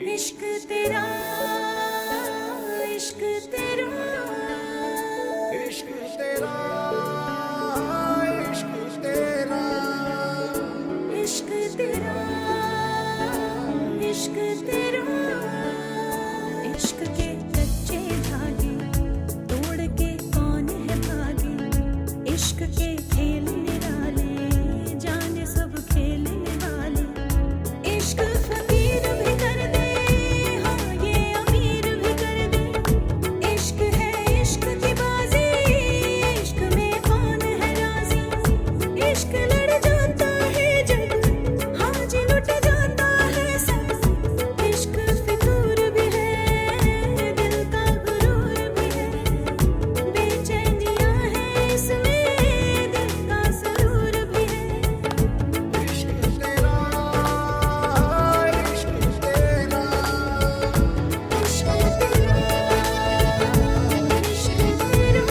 इश्क तेरा इश्क तेरा इश्क तेरा इश्क तेरा इश्क तेरा इश्क तेरा इश्क के कच्चे धागे तोड़ के कौन है भागे इश्क के खेल निराले जाने सब खेलने वाले इश्क फकीर भी कर दे हाँ ये अमीर भी कर दे इश्क है इश्क की बाजी इश्क में कौन है राजी इश्क लड़ जाता है जब हाँ जी लुट जाता है सब इश्क फितूर भी है दिल का गुरूर भी है बेचैनियां है इसमें दिल का सुरूर भी है इश्क तेरा इश्क तेरा इश्क तेरा इश्क तेरा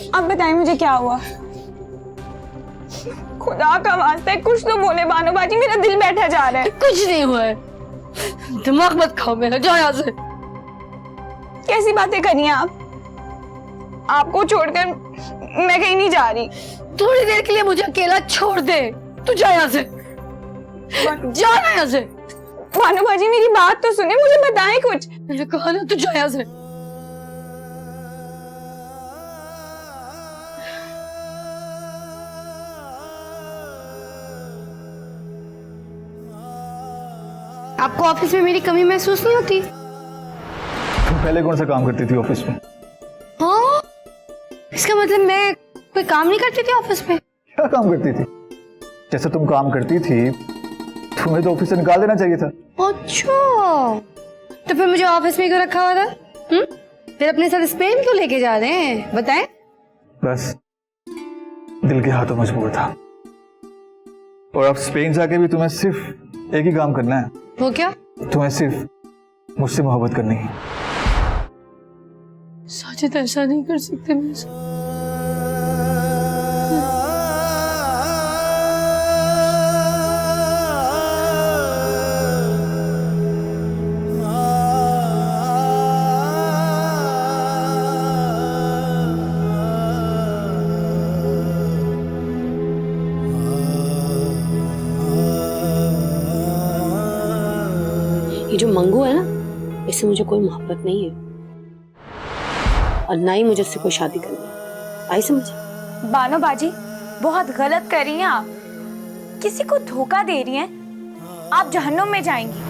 अब बताइए मुझे क्या हुआ। खुदा का वास्ता है कुछ तो बोले बानो बाजी, मेरा दिल बैठा जा रहा है। कुछ नहीं हुआ है, दिमाग मत खाओ मेरा, जाओ यहाँ से। कैसी बातें करी हैं आप? आपको छोड़कर मैं कहीं नहीं जा रही। थोड़ी देर के लिए मुझे अकेला छोड़ दे, तू जा यहाँ से, जा ना यहाँ से। बानो बाजी मेरी बात तो सुने, मुझे बताएं कुछ। मैंने कहा ना तू जा यहाँ से। आपको ऑफिस में मेरी कमी महसूस नहीं होती? तुम पहले कौन सा काम करती थी ऑफिस में? हाँ, इसका मतलब मैं कोई काम नहीं करती थी ऑफिस में? क्या काम करती थी? जैसे तुम काम करती थी तुम्हें तो ऑफिस से निकाल देना चाहिए था। अच्छा, तो फिर मुझे ऑफिस में क्यों रखा हुआ था? फिर अपने साथ स्पेन क्यों लेके जा रहे हैं, बताएं? बस दिल के हाथों मजबूर था। और अब स्पेन जाके भी तुम्हें सिर्फ एक ही काम करना है। वो क्या? तुम्हें सिर्फ मुझसे मोहब्बत करनी है। साजिद ऐसा नहीं कर सकते मेरे साथ। ये जो मंगू है ना, इससे मुझे कोई मोहब्बत नहीं है और ना ही मुझे उससे कोई शादी करनी है। आई समझ? बानो बाजी बहुत गलत कर रही हैं आप। किसी को धोखा दे रही हैं, आप जहन्नुम में जाएंगी।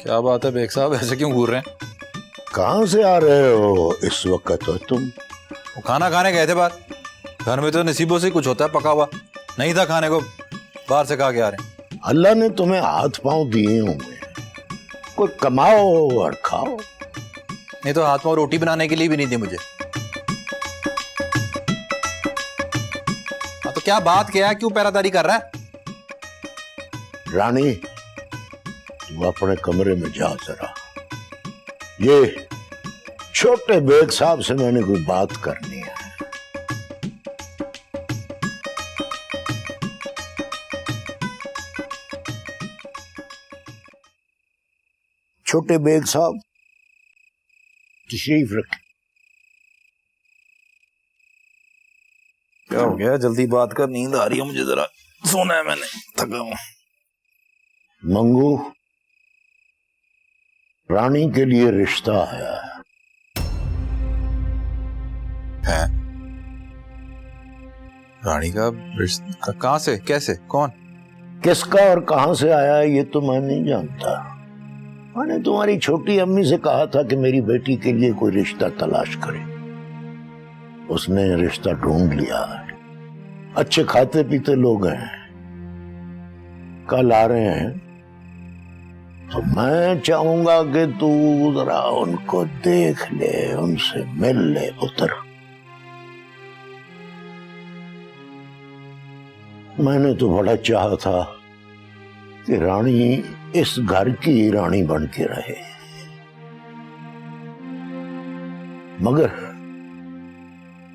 क्या बात है बेग साहब, ऐसे क्यों घूर रहे हैं? कहाँ से आ रहे हो इस वक्त हो तुम? वो खाना खाने गए थे बाहर। घर में तो नसीबों से कुछ होता है पका हुआ, नहीं था खाने को, बाहर से खा के आ रहे हैं। अल्लाह ने तुम्हें हाथ पांव दिए होंगे, कोई कमाओ और खाओ। नहीं तो हाथ पांव रोटी बनाने के लिए भी नहीं थी मुझे। हाँ तो क्या बात, क्या है, क्यों पैरादारी कर रहा है? रानी तुम अपने कमरे में जा जरा, ये छोटे बेग साहब से मैंने कोई बात करनी है। छोटे बेग साहब तशरीफ रखें। क्या हो गया, जल्दी बात कर, नींद आ रही है मुझे, जरा सोना है, मैंने थका हूं। मंगू, रानी के लिए रिश्ता आया है। रानी का रिश्ता? कहां से, कैसे, कौन? किसका और कहां से आया है ये तो मैं नहीं जानता, मैंने तुम्हारी छोटी अम्मी से कहा था कि मेरी बेटी के लिए कोई रिश्ता तलाश करे। उसने रिश्ता ढूंढ लिया। अच्छे खाते पीते लोग हैं, कल आ रहे हैं। तो मैं चाहूंगा कि तू जरा उनको देख ले, उनसे मिल ले पुत्र। मैंने तो बड़ा चाहा था कि रानी इस घर की रानी बन के रहे, मगर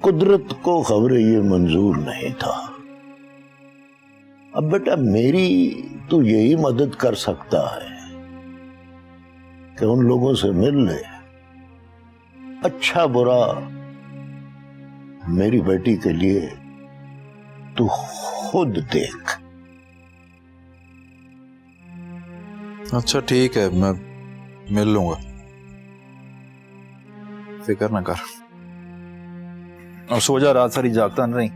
कुदरत को खबरें ये मंजूर नहीं था। अब बेटा मेरी तो यही मदद कर सकता है कि उन लोगों से मिल ले। अच्छा बुरा मेरी बेटी के लिए तू खुद देख। अच्छा ठीक है, मैं मिल लूंगा, फिक्र ना कर। अब सो जा, रात सारी जागता नहीं।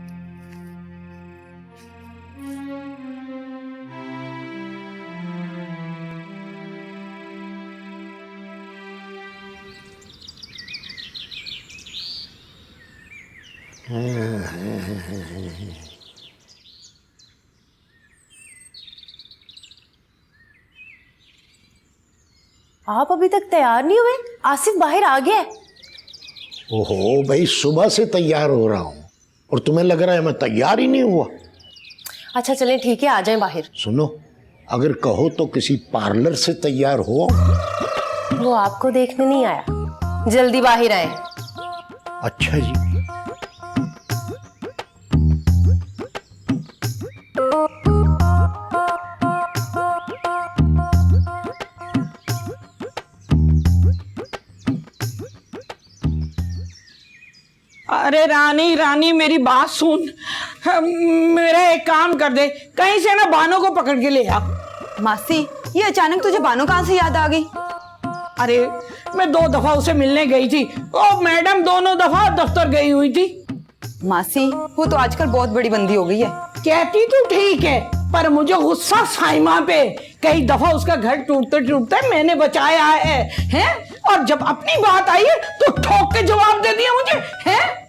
आप अभी तक तैयार नहीं हुए? आसिफ बाहर आ गया है। ओहो भाई, सुबह से तैयार हो रहा हूं और तुम्हें लग रहा है मैं तैयार ही नहीं हुआ। अच्छा चलें ठीक है, आ जाएं बाहर। सुनो, अगर कहो तो किसी पार्लर से तैयार हो। वो आपको देखने नहीं आया, जल्दी बाहर आए। अच्छा जी। अरे रानी रानी मेरी बात सुन, मेरा एक काम कर दे, कहीं से ना बानो को पकड़ के ले आ। मासी, ये अचानक तुझे बानो कहाँ से याद आ गई? अरे मैं 2 दफा उसे मिलने गई थी, ओ मैडम दोनों दफा दफ्तर गई हुई थी। मासी, वो तो आजकल बहुत बड़ी बंदी हो गई है। कहती तो ठीक है, पर मुझे गुस्सा साइमा पे। कई दफा उसका घर टूटते टूटते मैंने बचाया है? और जब अपनी बात आई है तो ठोक के जवाब दे दिया मुझे, है?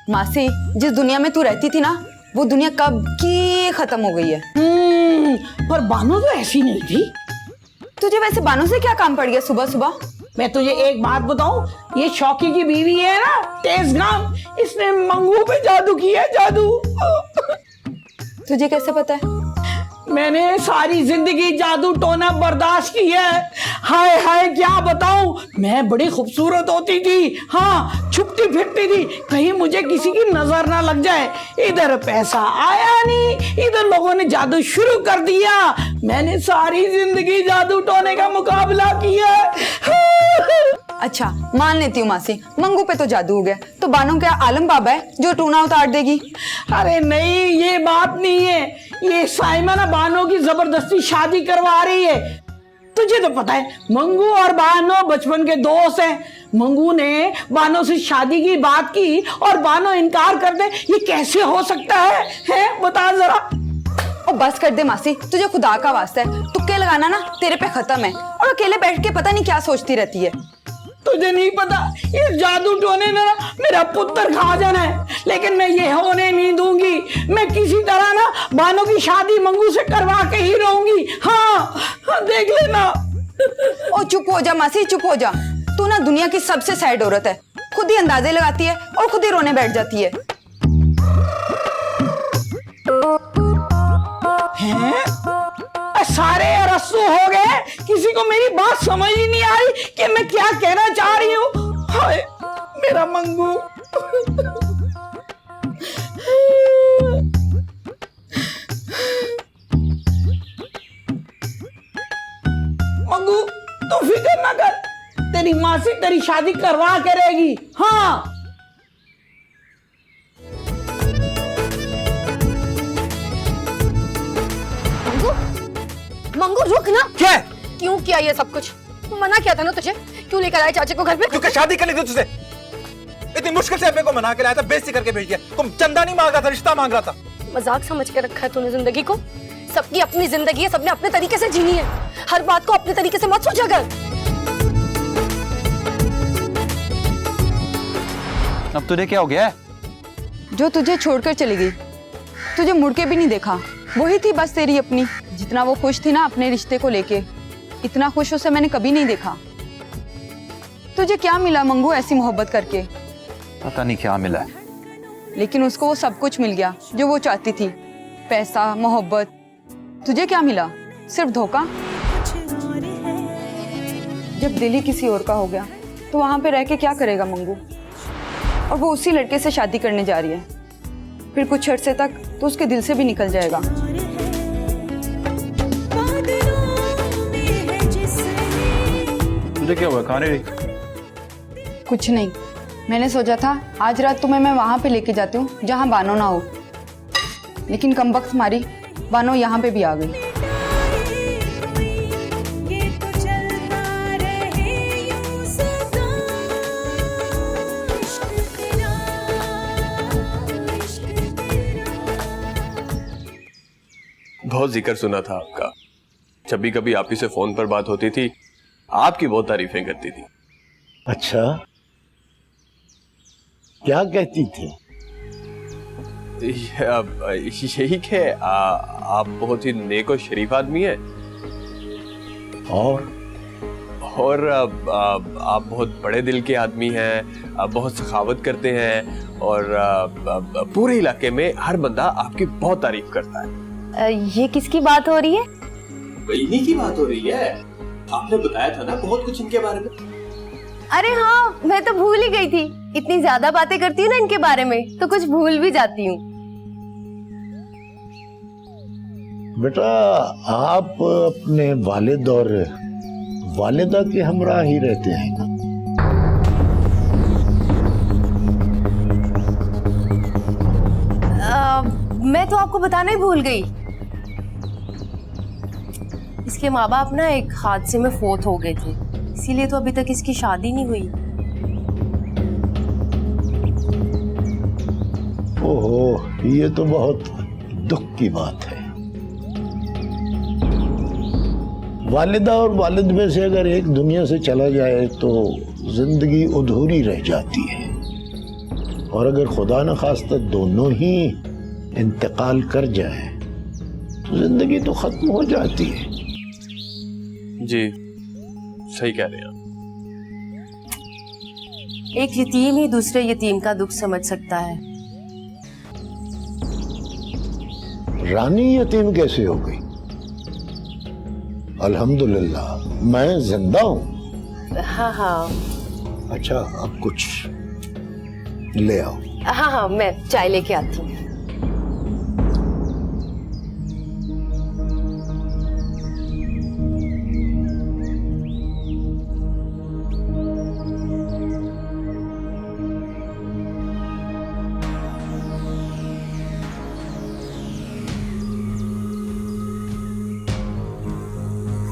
मासी, जिस दुनिया में तू रहती थी ना, वो दुनिया कब की खत्म हो गई है। पर बानो तो ऐसी नहीं थी। तुझे वैसे बानो से क्या काम पड़ गया सुबह सुबह? मैं तुझे एक बात बताऊं, ये शौकी की बीवी है ना, तेजगाम, इसने मंगू पे जादू किया है, जादू। तुझे कैसे पता है? मैंने सारी जिंदगी जादू टोना बर्दाश्त किया है। हाय हाय क्या बताऊं, मैं बड़ी खूबसूरत होती थी, हाँ छुपती फिरती थी, कहीं मुझे किसी की नजर ना लग जाए। इधर पैसा आया नहीं, इधर लोगों ने जादू शुरू कर दिया। मैंने सारी जिंदगी जादू टोने का मुकाबला किया। अच्छा मान लेती हूँ मासी, मंगू पे तो जादू हो गया, तो बानो क्या आलम बाबा है जो टूना उतार देगी? अरे नहीं, ये बात नहीं है, ये साइमा ना बानो की जबरदस्ती शादी करवा रही है। तुझे तो पता है मंगू और बानो बचपन के दोस्त हैं। मंगू ने बानो से शादी की बात की और बानो इनकार कर दे, ये कैसे हो सकता है? बता जरा। और बस कर दे मासी, तुझे खुदा का वास्ता है, तुक्के लगाना ना तेरे पे खत्म है। और अकेले बैठ के पता नहीं क्या सोचती रहती है। तुझे नहीं पता, इस जादू टोने ने ना मेरा पुत्र खा जाना है, लेकिन मैं ये होने नहीं दूंगी। मैं किसी तरह ना बानो की शादी मंगू से करवा के ही रहूंगी। हाँ देख लेना। ओ चुप हो जा मासी, चुप हो जा। तू ना दुनिया की सबसे सैड औरत है, खुद ही अंदाजे लगाती है और खुद ही रोने बैठ जाती है। सारे रस्सू हो गए, किसी को मेरी बात समझ ही नहीं आ रही कि मैं क्या कहना चाह रही हूँ। हाय मेरा मंगू। मंगू तो फिक्र ना कर, तेरी माँ से तेरी शादी करवा के रहेगी। हाँ मंगू रुक ना। क्या? क्यों किया ये सब कुछ? मना किया था ना तुझे, क्यों लेकर आए चाचे को घर पे? क्योंकि शादी कर ली थी तुझसे, इतनी मुश्किल से अपने को मना के लाया था, बेइज्जती करके भेज दिया। तुम चंदा नहीं मांग रहा था, रिश्ता मांग रहा था। मजाक समझ के रखा है तूने जिंदगी को। सबकी अपनी जिंदगी है, सबने अपने तरीके से जीनी है, हर बात को अपने तरीके से मत सोचा कर। अब तुझे क्या हो गया है? जो तुझे छोड़कर चली गई, तुझे मुड़ के भी नहीं देखा, वही थी बस तेरी अपनी। जितना वो खुश थी ना अपने रिश्ते को लेके, इतना खुश उसे मैंने कभी नहीं देखा। तुझे क्या मिला मंगू ऐसी मोहब्बत करके? पता नहीं क्या मिला है। लेकिन उसको वो सब कुछ मिल गया जो वो चाहती थी, पैसा, मोहब्बत। तुझे क्या मिला? सिर्फ धोखा। जब दिल ही किसी और का हो गया तो वहां पे रह के क्या करेगा मंगू? और वो उसी लड़के से शादी करने जा रही है, फिर कुछ अरसे तक तो उसके दिल से भी निकल जाएगा। तुझे क्या हुआ? कहाँ रही? कुछ नहीं, मैंने सोचा था आज रात तुम्हें मैं वहां पे लेके जाती हूँ जहाँ बानो ना हो, लेकिन कमबख्त मारी बानो यहाँ पे भी आ गई। ये तो चलता रहे यूं सदा, इश्क तेरा, इश्क तेरा। बहुत जिक्र सुना था आपका। जब भी कभी आप ही से फोन पर बात होती थी, आपकी बहुत तारीफें करती थी। अच्छा, क्या कहती थी? यही कि आप बहुत ही नेक और शरीफ आदमी हैं, और आप बहुत बड़े दिल के आदमी हैं, आप बहुत सखावत करते हैं, और पूरे इलाके में हर बंदा आपकी बहुत तारीफ करता है। ये किसकी बात हो रही है? इन्हीं की बात हो रही है। आपने बताया था ना बहुत कुछ इनके बारे में। अरे हाँ, मैं तो भूल ही गई थी। इतनी ज्यादा बातें करती हूँ ना इनके बारे में तो कुछ भूल भी जाती हूँ। बेटा, आप अपने वालिद और वालिदा के हमरा ही रहते हैं ना? मैं तो आपको बताना ही भूल गई। इसके माँ बाप ना एक हादसे में फोत हो गए थे, इसीलिए तो अभी तक इसकी शादी नहीं हुई। ओहो, ये तो बहुत दुख की बात है। वालिदा और वालिद में से अगर एक दुनिया से चला जाए तो जिंदगी अधूरी रह जाती है, और अगर खुदा न खास्ता दोनों ही इंतकाल कर जाए तो जिंदगी तो खत्म हो जाती है। जी सही कह रहे हैं आप। एक यतीम ही दूसरे यतीम का दुख समझ सकता है। रानी यतीम कैसे हो गई? अल्हम्दुलिल्लाह मैं जिंदा हूँ। हाँ हाँ अच्छा, अब कुछ ले आओ। हाँ हाँ, मैं चाय लेके आती हूँ।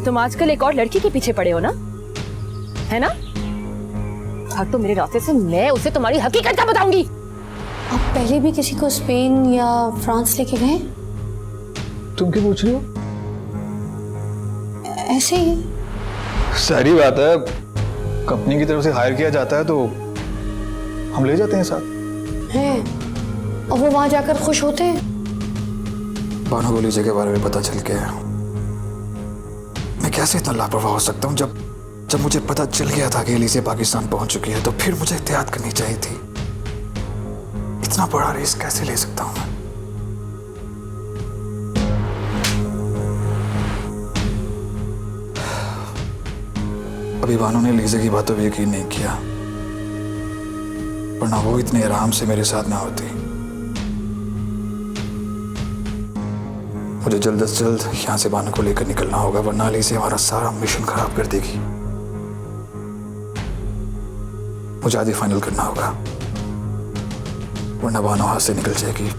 तुम आजकल एक और लड़की के पीछे पड़े हो ना, है ना? हाँ, तो मेरे रास्ते से मैं उसे तुम्हारी हकीकत क्या बताऊंगी? आप पहले भी किसी को स्पेन या फ्रांस लेके गए? तुम क्यों पूछ रही हो? ऐसे ही। सारी बात है, कंपनी की तरफ से हायर किया जाता है तो हम ले जाते हैं साथ। हैं, और वो वहां जाकर खुश होते हैं? बानो को लीजे के बारे में पता चल गया। मैं कैसे इतना लापरवाह हो सकता हूँ? जब मुझे पता चल गया था कि एलिसे पाकिस्तान पहुंच चुकी है तो फिर मुझे एहतियात करनी चाहिए थी। इतना बड़ा रिस्क कैसे ले सकता हूँ मैं? अभी बानो ने लीजे की बातों पर यकीन नहीं किया, वरना वो इतने आराम से मेरे साथ ना होती। मुझे जल्द से जल्द यहाँ से बानो को लेकर निकलना होगा, वरना लीजे हमारा सारा मिशन खराब कर देगी। मुझे आज ही फाइनल करना होगा, वरना बानो हाथ से निकल जाएगी।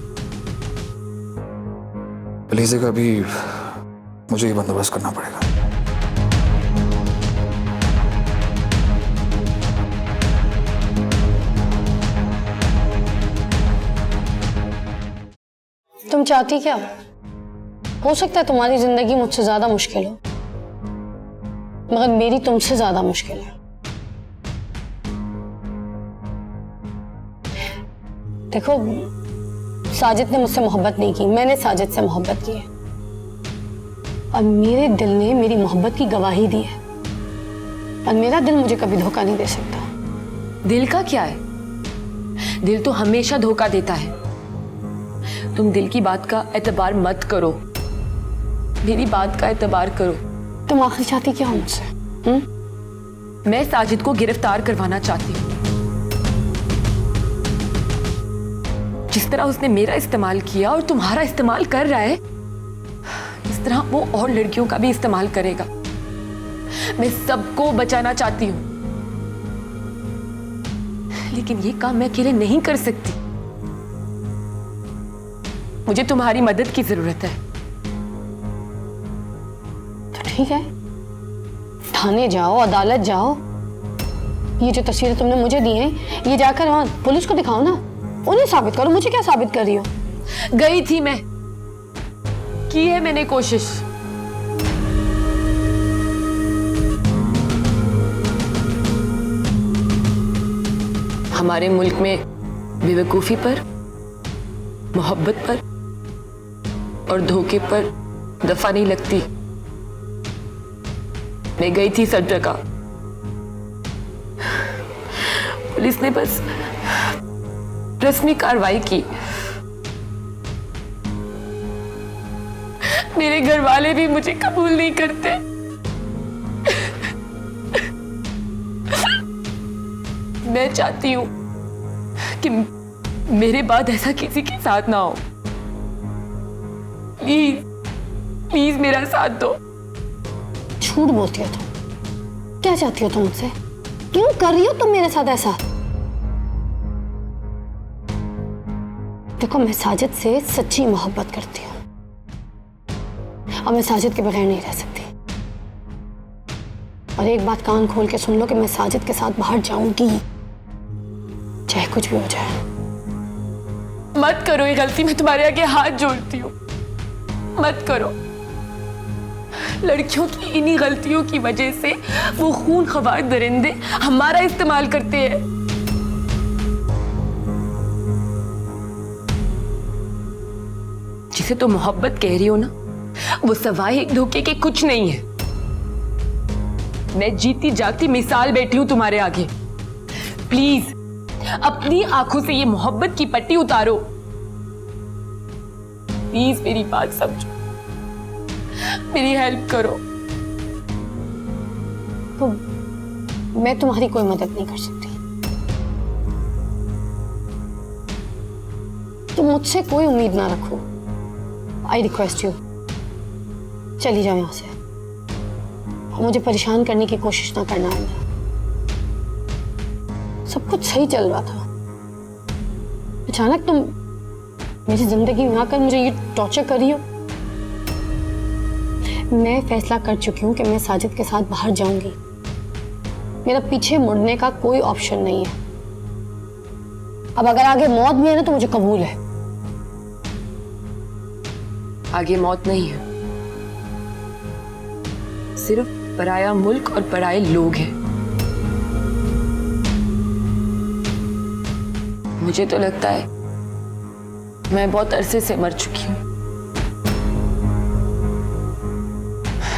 लीजे का भी मुझे ही बंदोबस्त करना पड़ेगा। तुम चाहती क्या? हो सकता है तुम्हारी जिंदगी मुझसे ज्यादा मुश्किल हो, मगर मेरी तुमसे ज्यादा मुश्किल है। देखो, साजिद ने मुझसे मोहब्बत नहीं की, मैंने साजिद से मोहब्बत की है। और मेरे दिल ने मेरी मोहब्बत की गवाही दी है, और मेरा दिल मुझे कभी धोखा नहीं दे सकता। दिल का क्या है? दिल तो हमेशा धोखा देता है। तुम दिल की बात का एतबार मत करो, मेरी बात का एतबार करो। तुम आखिर चाहती क्या हो मुझसे? मैं साजिद को गिरफ्तार करवाना चाहती हूँ। जिस तरह उसने मेरा इस्तेमाल किया और तुम्हारा इस्तेमाल कर रहा है, इस तरह वो और लड़कियों का भी इस्तेमाल करेगा। मैं सबको बचाना चाहती हूँ, लेकिन ये काम मैं अकेले नहीं कर सकती। मुझे तुम्हारी मदद की जरूरत है। तो ठीक है, थाने जाओ, अदालत जाओ। ये जो तस्वीरें तुमने मुझे दी हैं, ये जाकर वहां पुलिस को दिखाओ ना, उन्हें साबित करो। मुझे क्या साबित कर रही हो? गई थी मैं, की है मैंने कोशिश। हमारे मुल्क में बेवकूफी पर, मोहब्बत पर और धोखे पर दफा नहीं लगती। मैं गई थी सब जगह, पुलिस ने बस रस्मी कार्रवाई की। मेरे घर वाले भी मुझे कबूल नहीं करते। मैं चाहती हूं कि मेरे बाद ऐसा किसी के साथ ना हो। प्लीज प्लीज मेरा साथ दो। झूठ बोलती हो तुम। क्या चाहती हो तुम मुझसे? क्यों कर रही हो तुम मेरे साथ ऐसा? देखो, मैं साजिद से सच्ची मोहब्बत करती हूँ और मैं साजिद के बगैर नहीं रह सकती। और एक बात कान खोल के सुन लो कि मैं साजिद के साथ बाहर जाऊंगी, चाहे कुछ भी हो जाए। मत करो ये गलती, मैं तुम्हारे आगे हाथ जोड़ती हूँ, मत करो। लड़कियों की इन्हीं गलतियों की वजह से वो खूनख्वार दरिंदे हमारा इस्तेमाल करते हैं। जिसे तो मोहब्बत कह रही हो ना, वो सवाए एक धोखे के कुछ नहीं है। मैं जीती जागती मिसाल बैठी हूं तुम्हारे आगे। प्लीज अपनी आंखों से ये मोहब्बत की पट्टी उतारो। प्लीज मेरी बात समझो, मेरी हेल्प करो। तो मैं तुम्हारी कोई मदद नहीं कर सकती। तुम मुझसे कोई उम्मीद ना रखो। आई रिक्वेस्ट यू, चली जाओ यहां से। मुझे परेशान करने की कोशिश ना करना है। सब कुछ सही चल रहा था, अचानक तुम मेरी जिंदगी में आकर मुझे ये टॉर्चर कर रही हो। मैं फैसला कर चुकी हूं कि मैं साजिद के साथ बाहर जाऊंगी। मेरा पीछे मुड़ने का कोई ऑप्शन नहीं है। अब अगर आगे मौत भी है ना, तो मुझे कबूल है। आगे मौत नहीं है, सिर्फ पराया मुल्क और पराये लोग हैं। मुझे तो लगता है मैं बहुत अरसे से मर चुकी हूं,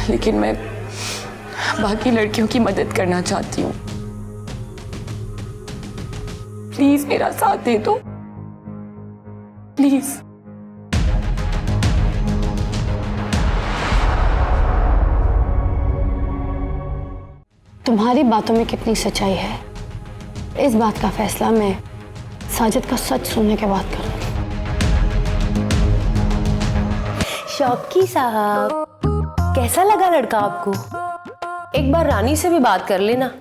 लेकिन मैं बाकी लड़कियों की मदद करना चाहती हूँ। प्लीज मेरा साथ दे दो, प्लीज। तुम्हारी बातों में कितनी सच्चाई है, इस बात का फैसला मैं साजिद का सच सुनने के बाद करूंगी। शौकी साहब, कैसा लगा लड़का आपको? एक बार रानी से भी बात कर लेना।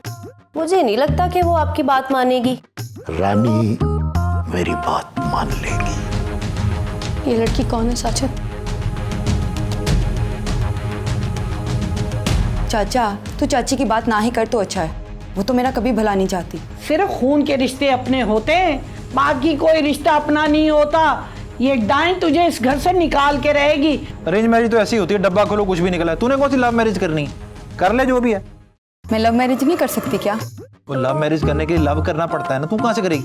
मुझे नहीं लगता कि वो आपकी बात मानेगी। रानी मेरी बात मान लेगी। ये लड़की कौन है साजिद? चाचा, तू चाची की बात ना ही कर तो अच्छा है। वो तो मेरा कभी भला नहीं चाहती। सिर्फ खून के रिश्ते अपने होते हैं, बाकी कोई रिश्ता अपना नहीं होता। ये डाइन तुझे इस घर से निकाल के रहेगी। अरेंज मैरिज तो ऐसी होती है, डब्बा खोलो कुछ भी निकला है। तूने कौन सी लव मैरिज करनी है? कर ले जो भी है। मैं लव मैरिज नहीं कर सकती क्या? वो लव मैरिज करने के लिए लव करना पड़ता है ना, तू कहाँ से करेगी?